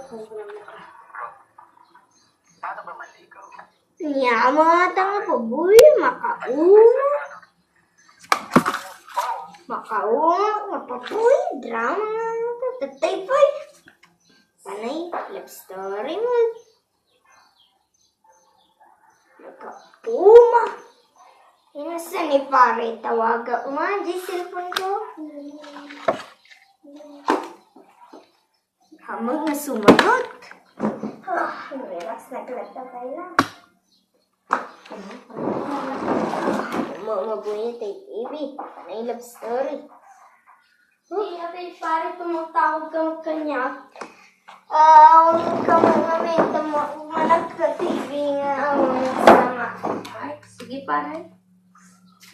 Paano ba maligaw? Niya, mga tanga po, boy. Makauna. Makauna. Mapaboy. Drama. Tatay boy. Panay. Love story mo. Makauma. Inasa ni pare. Tawaga. Di cellphone ko. Hamag na sumagot. Relax na tayo lang. Mabuhay tayo, baby. Panay love story. Hindi natin pare tumatawag ka magkanya. Huwag ka mga manag ka TV nga ang sama. Ay, sige pare.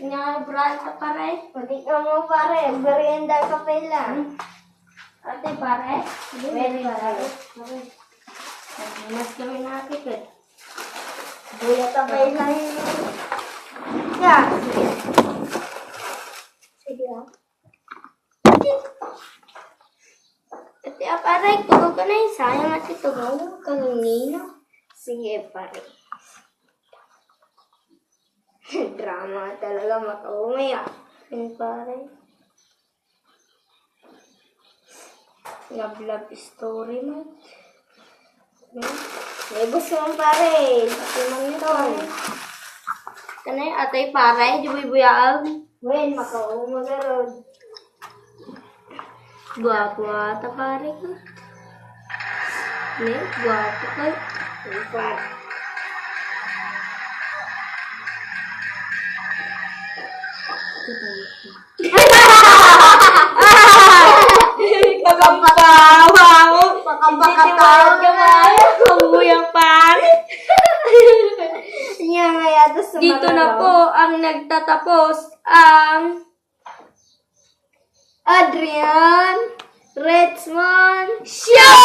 Nga, brad ka pare. Pati ka mo pare, merienda ka pala. Ate pare, very pare. Mas kami nakikit. Buya ka pala yung... Yeah, sige. Sige lang. Ate, pare, tulog ka na yun. Sayang at itulog kang nino. Sige, pare. Drama talaga makaumay ah. Pare. Love story mo. May gusto mong pare. Pati man ito. Kanay, atay pare. Di buyaag. Wen, makaumagaroon. Guwapo ata pare ko. Ne, guwapo ka. Pare. Pakapakatawag ka pare. Kabuyang pare. Dito na po ang nagtatapos ang Adrian Redmond Show!